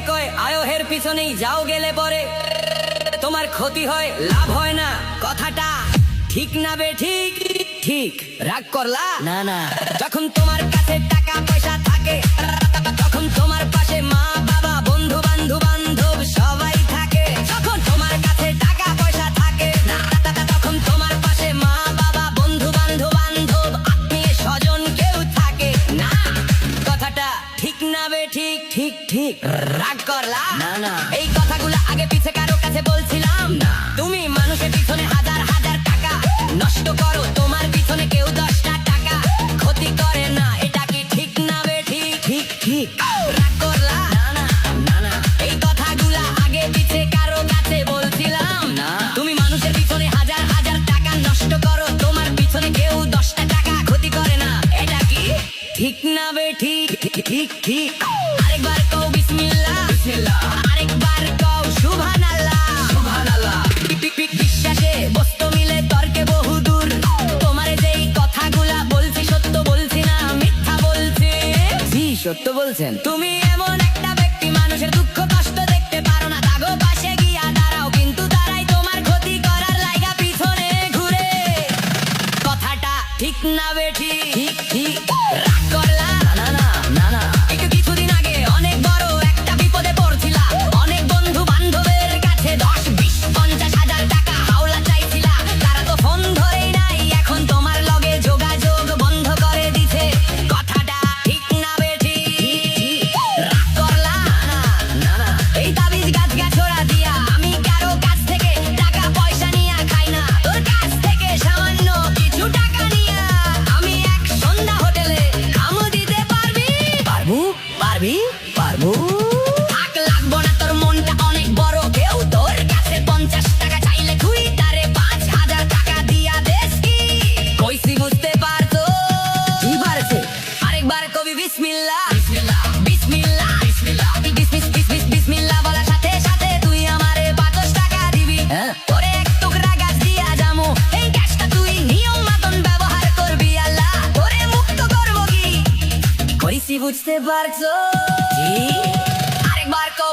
কয় আয়োহের পিছনেই যাও গেলে পরে তোমার ক্ষতি হয় লাভ হয় না। কথাটা ঠিক না বে ঠিক? ঠিক। রাগ করলা? না না। যখন তোমার কাছে টাকা পয়সা থাকে তখন তোমার পাশে মা বাবা বন্ধু বান্ধব সবাই থাকে। যখন তোমার কাছে টাকা পয়সা থাকে না তখন তোমার পাশে মা বাবা বন্ধু বান্ধব আত্মীয় স্বজন কেউ থাকে না। কথাটা ঠিক না বে ঠিক? ঠিক ঠিক। রাগ করলা? না না। এই কথাগুলো আগে পিছে কারো কাছে বলছিলাম না। তুমি মানুষের পিছনে হাজার হাজার টাকা নষ্ট করো, তোমার পিছনে কেউ 10টা টাকা ক্ষতি করে না। এটা কি ঠিক না বে ঠিক? ঠিক ঠিক। রাগ করলা? না না না না। এই কথাগুলা আগে পিছে কারো কাছে বলছিলাম না। তুমি মানুষের পিছনে হাজার হাজার টাকা নষ্ট করো, তোমার পিছনে কেউ 10টা টাকা ক্ষতি করে না। এটা কি ঠিক না বে ঠিক? ঠিক ঠিক। আরেকবার কও বিসমিল্লাহ বিসমিল্লাহ, আরেকবার কও সুবহানাল্লাহ সুবহানাল্লাহ। বিশ্বাসে বস্তু মিলে তর্কে বহুদূর, তোমার যেই কথাগুলা বলছি সত্য বলছি না মিথ্যা বলছি? জি সত্য বলছেন। তুমি এমন একটা ব্যক্তি মানুষের দুঃখ কষ্ট দেখতে পারো না, তাগো পাশে গিয়া দাঁড়াও কিন্তু তারাই তোমার ক্ষতি করার লাইগা পিছনে ঘুরে। কথাটা ঠিক না বে ঠিক? ঠিক ঠিক। রাগ করলা? না না না না। একটু কিছুদিন আগে অনেক বড় একটা বিপদে পড়ছিলা, অনেক বন্ধু বান্ধবের কাছে 10, 20, 50 হাজার টাকা হাওলা চাইছিলা, তারা তো ফোন ধরেই নাই, এখন তোমার লগে যোগাযোগ বন্ধ করে দিছে। কথাটা ঠিক না বে ঠিক? রাগ করলা? না না না। এই তাবিজ গাছ গাছড়া দিয়া আমি কারো কাছ থেকে টাকা পয়সা নিয়া খাই না, তোর কাছ থেকে সামান্য কিছু টাকা নিয়া আমি এক সন্ধ্যা হোটেলে কামও দিতে পারবি? পারবো পারবি পারবো। থাক লাগবো না তোর মনটা অনেক বড়, কেউ তোর কাছে 50 টাকা চাইলে তুই তারে 5,000 টাকা দিয়া দেস কি? কইছি বুঝতে পারছো? কি পারছে? আরেকবার কবি বিসমিল্লাহ বিসমিল্লাহ বিসমিল্লাহ বিসমিল্লাহ বিসমিল্লাহ বলার সাথে সাথে তুই আমারে 5 টাকা দিবি। তোরে এক টুকরা গাছ দিয়া যামু, এই গাছটা তুই নিয়ম মতন ব্যবহার করবি, আল্লাহ তোরে মুক্ত করবো কি? কইছি বুঝতে পারছো? জি। আরেকবার কও